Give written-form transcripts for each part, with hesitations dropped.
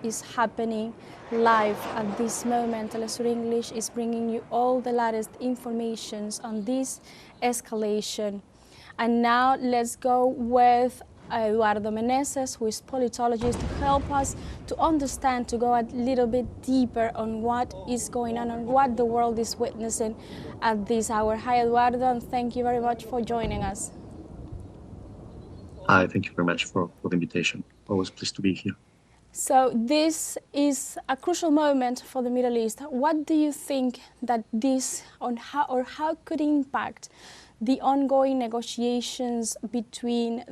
is happening live at this moment. teleSUR English is bringing you all the latest informations on this escalation. And now let's go with Eduardo Meneses, who is politologist, to help us to understand, to go a little bit deeper on what is going on and what the world is witnessing at this hour. Hi, Eduardo, and thank you very much for joining us. Hi, thank you very much for the invitation. Always pleased to be here. So this is a crucial moment for the Middle East. What do you think that this how could impact the ongoing negotiations between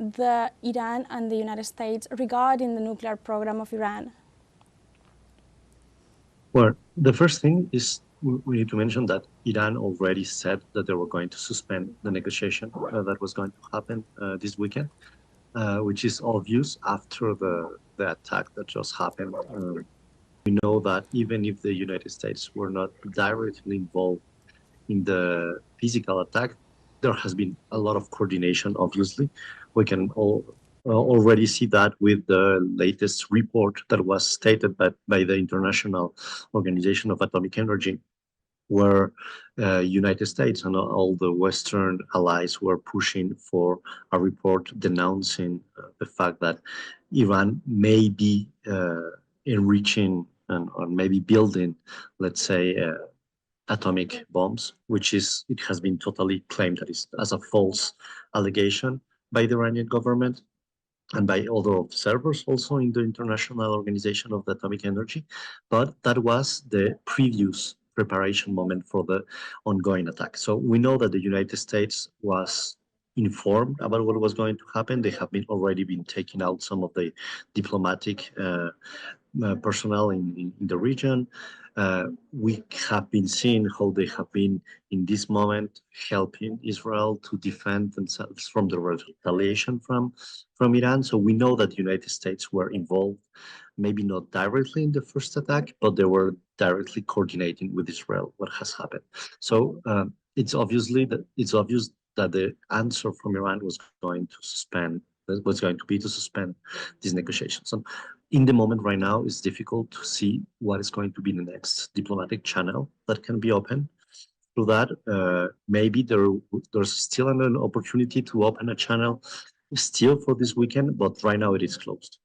Iran and the United States regarding the nuclear program of Iran? Well, the first thing is we need to mention that Iran already said that they were going to suspend the negotiation that was going to happen this weekend, which is obvious after the attack that just happened. We know that even if the United States were not directly involved in the physical attack, there has been a lot of coordination, obviously. We can already see that with the latest report that was stated by the International Organization of Atomic Energy, where United States and all the Western allies were pushing for a report denouncing the fact that Iran may be enriching or maybe building, let's say, atomic bombs, which it has been totally claimed that is as a false allegation by the Iranian government and by other observers also in the International Organization of the Atomic Energy. But that was the previous preparation moment for the ongoing attack. So we know that the United States was informed about what was going to happen. They have already been taking out some of the diplomatic personnel in the region. We have been seeing how they have been in this moment helping Israel to defend themselves from the retaliation from Iran. So we know that the United States were involved, maybe not directly in the first attack, but they were directly coordinating with Israel what has happened. So it's obvious that the answer from Iran was going to be to suspend these negotiations. So in the moment right now, it's difficult to see what is going to be the next diplomatic channel that can be opened. Through that, maybe there's still an opportunity to open a channel still for this weekend, but right now it is closed.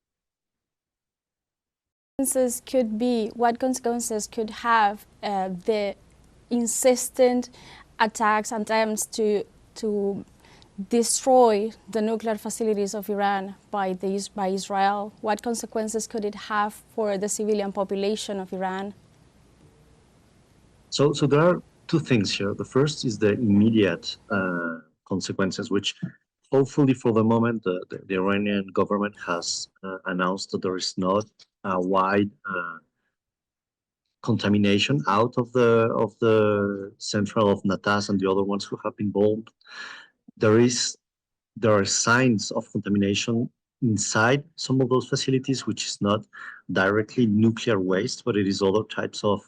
What consequences could have the insistent attacks and attempts to destroy the nuclear facilities of Iran by Israel? What consequences could it have for the civilian population of Iran? So there are two things here. The first is the immediate consequences, which hopefully for the moment the Iranian government has announced that there is not a wide contamination out of the central of Natas and the other ones who have been bombed. There are signs of contamination inside some of those facilities, which is not directly nuclear waste, but it is other types of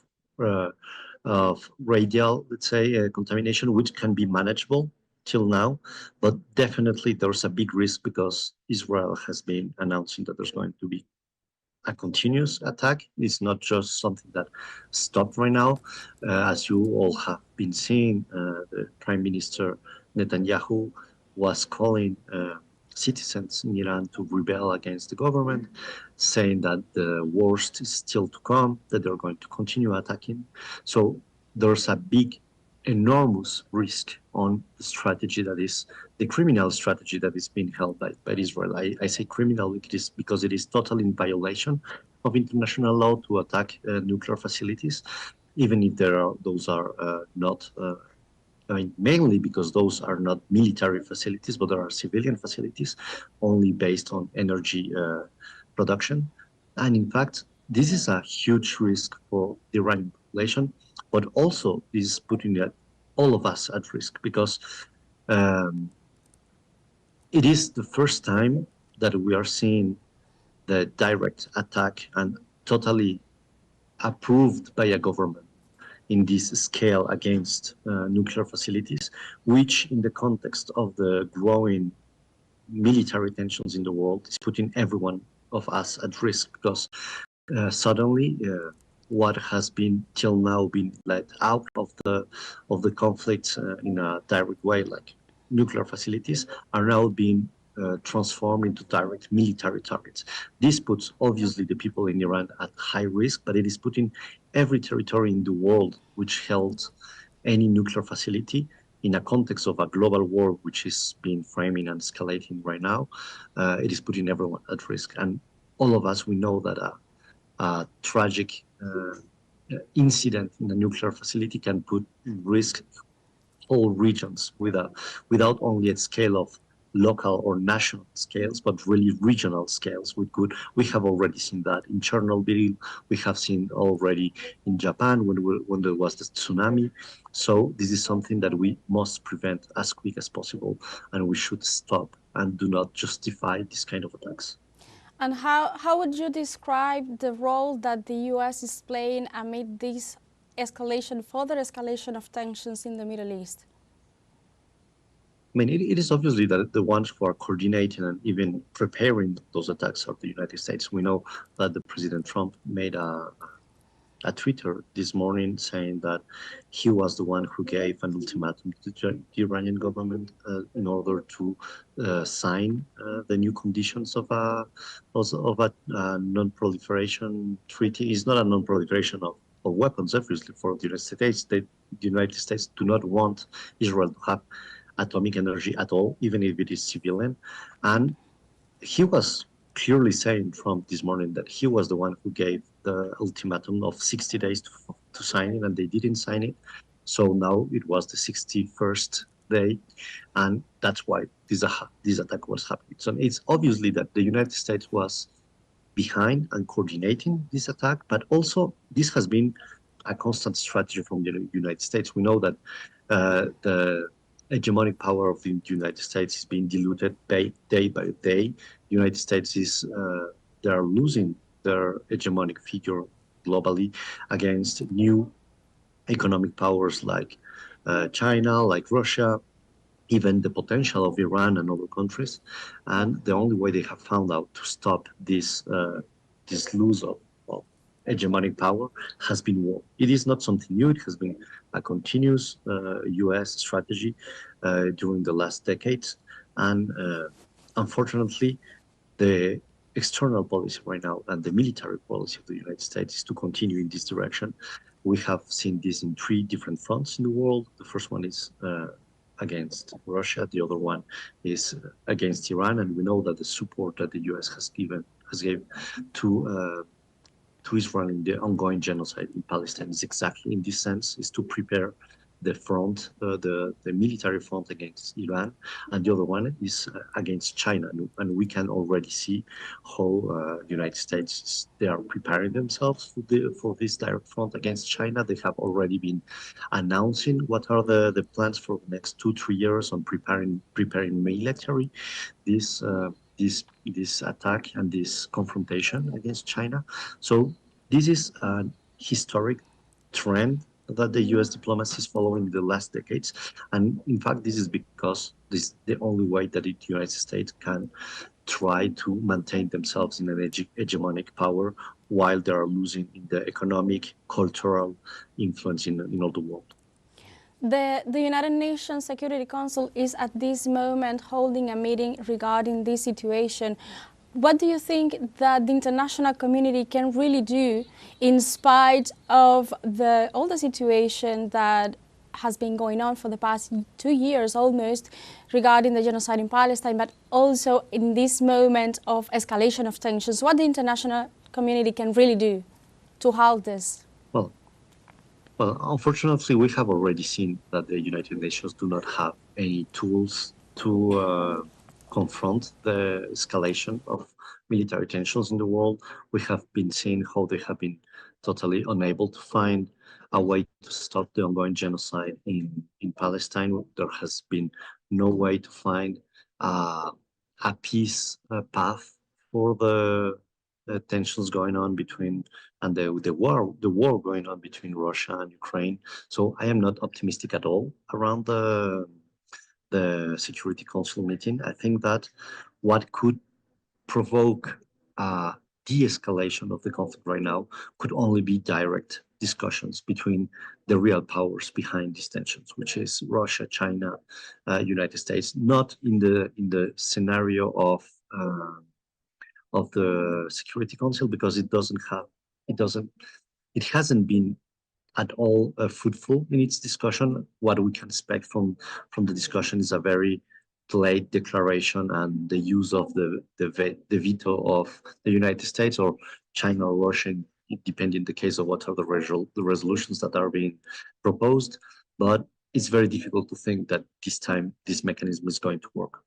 radial, let's say, contamination, which can be manageable till now. But definitely there's a big risk because Israel has been announcing that there's going to be a continuous attack. It's not just something that stopped right now. As you all have been seeing, the Prime Minister Netanyahu was calling citizens in Iran to rebel against the government, saying that the worst is still to come, that they're going to continue attacking. So there's a big, enormous risk on the strategy that is the criminal strategy that is being held by Israel. I say criminal because it is totally in violation of international law to attack nuclear facilities, even if those are not mainly because those are not military facilities, but there are civilian facilities only based on energy production. And in fact, this is a huge risk for the Iranian population, but also is putting all of us at risk because it is the first time that we are seeing the direct attack and totally approved by a government in this scale against nuclear facilities, which in the context of the growing military tensions in the world is putting everyone of us at risk because suddenly what has been till now been let out of the conflict in a direct way, like nuclear facilities, are now being transformed into direct military targets. This puts obviously the people in Iran at high risk, but it is putting every territory in the world which held any nuclear facility in a context of a global war which is being framing and escalating right now. It is putting everyone at risk, and all of us we know that tragic incident in a nuclear facility can put in risk whole regions without only at scale of local or national scales, but really regional scales. We have already seen that in Chernobyl. We have seen already in Japan when there was the tsunami. So this is something that we must prevent as quick as possible, and we should stop and do not justify this kind of attacks. And how would you describe the role that the US is playing amid this further escalation of tensions in the Middle East? I mean, it is obviously that the ones who are coordinating and even preparing those attacks are the United States. We know that the President Trump made a Twitter this morning saying that he was the one who gave an ultimatum to the Iranian government in order to sign the new conditions of a non-proliferation treaty. It's not a non-proliferation of weapons, obviously, for the United States. The United States do not want Israel to have atomic energy at all, even if it is civilian. And he was clearly saying from this morning that he was the one who gave the ultimatum of 60 days to sign it, and they didn't sign it. So now it was the 61st day, and that's why this attack was happening. So it's obviously that the United States was behind and coordinating this attack, but also this has been a constant strategy from the United States. We know that the hegemonic power of the United States is being diluted day by day. The United States they are losing their hegemonic figure globally against new economic powers like China, like Russia, even the potential of Iran and other countries. And the only way they have found out to stop this loss of hegemonic power has been war. It is not something new. It has been a continuous U.S. strategy during the last decades. And unfortunately, the external policy right now and the military policy of the United States is to continue in this direction. We have seen this in three different fronts in the world. The first one is against Russia. The other one is against Iran. And we know that the support that the U.S. has given to Israel in the ongoing genocide in Palestine is exactly in this sense, is to prepare the front, the military front against Iran, and the other one is against China. And we can already see how the United States, they are preparing themselves for this direct front against China. They have already been announcing what are the plans for the next 2-3 years on preparing military this attack and this confrontation against China. So this is a historic trend that the U.S. diplomacy is following the last decades. And in fact, this is because this is the only way that the United States can try to maintain themselves in an hegemonic power while they are losing in the economic, cultural influence in all the world. The United Nations Security Council is at this moment holding a meeting regarding this situation. What do you think that the international community can really do in spite of all the situation that has been going on for the past 2 years almost regarding the genocide in Palestine, but also in this moment of escalation of tensions? What the international community can really do to halt this? Well, unfortunately, we have already seen that the United Nations do not have any tools to confront the escalation of military tensions in the world. We have been seeing how they have been totally unable to find a way to stop the ongoing genocide in Palestine. There has been no way to find a peace path for the tensions going on between and the war going on between Russia and Ukraine. So I am not optimistic at all around the Security Council meeting. I think that what could provoke de-escalation of the conflict right now could only be direct discussions between the real powers behind these tensions, which is Russia, China, United States, not in the scenario of the Security Council, because it hasn't been at all fruitful in its discussion. What we can expect from the discussion is a very delayed declaration and the use of the veto of the United States or China or Russia, depending on the case of what are the resolutions that are being proposed. But it's very difficult to think that this time this mechanism is going to work.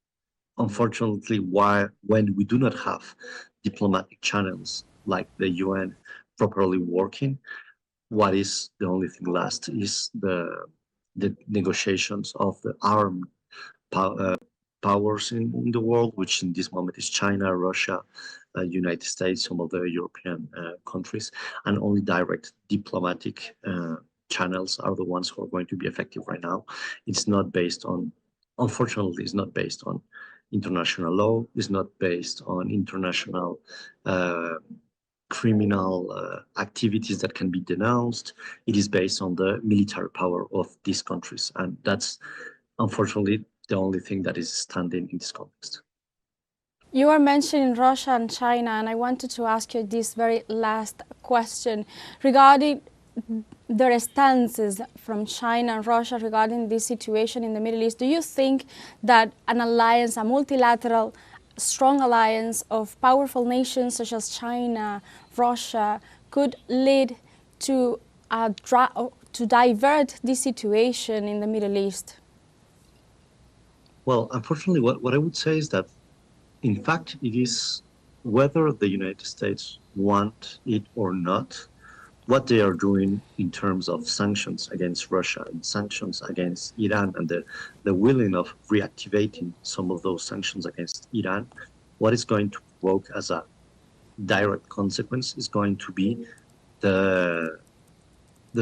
Unfortunately, when we do not have diplomatic channels like the UN properly working, what is the only thing left is the negotiations of the armed powers in the world, which in this moment is China, Russia, United States, some of the European countries, and only direct diplomatic channels are the ones who are going to be effective right now. It's not based on, unfortunately, it's not based on international law, it's not based on international criminal activities that can be denounced. It is based on the military power of these countries. And that's unfortunately the only thing that is standing in this context. You are mentioning Russia and China, and I wanted to ask you this very last question regarding their stances from China and Russia regarding this situation in the Middle East. Do you think that an alliance, a multilateral, strong alliance of powerful nations such as China, Russia, could lead to divert this situation in the Middle East? Well, unfortunately, what I would say is that, in fact, it is whether the United States want it or not, what they are doing in terms of sanctions against Russia and sanctions against Iran and the willing of reactivating some of those sanctions against Iran, what is going to provoke as a direct consequence is going to be the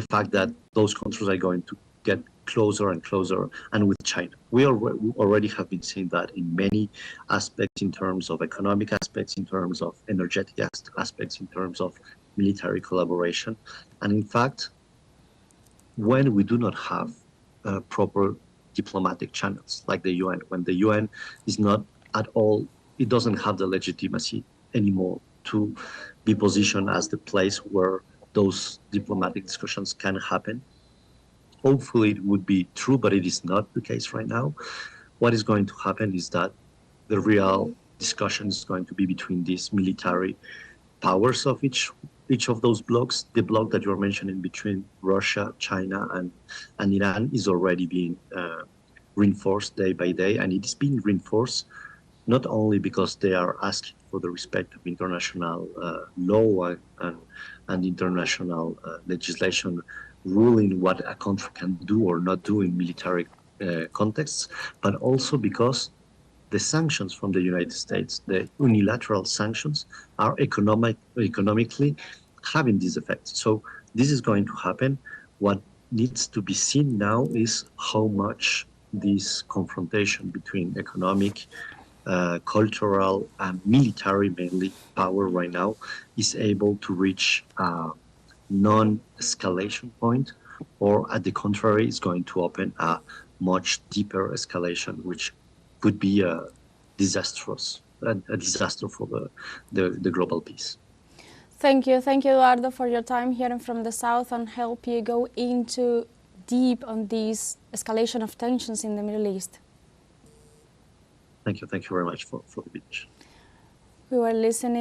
fact that those countries are going to get closer and closer, and with China. We already have been seeing that in many aspects, in terms of economic aspects, in terms of energetic aspects, in terms of military collaboration. And in fact, when we do not have proper diplomatic channels like the UN, when the UN is not at all, it doesn't have the legitimacy anymore to be positioned as the place where those diplomatic discussions can happen. Hopefully it would be true, but it is not the case right now. What is going to happen is that the real discussion is going to be between these military powers of each of those blocks. The bloc that you're mentioning between Russia, China, and Iran is already being reinforced day by day, and it is being reinforced not only because they are asking for the respect of international law and international legislation ruling what a country can do or not do in military contexts, but also because the sanctions from the United States, the unilateral sanctions, are economically having this effect. So this is going to happen. What needs to be seen now is how much this confrontation between economic, cultural, and military, mainly power right now, is able to reach non-escalation point, or at the contrary, is going to open a much deeper escalation, which could be a disaster for the global peace. Thank you, Eduardo, for your time here from the South and help you go into deep on this escalation of tensions in the Middle East. Thank you very much for the invitation. We were listening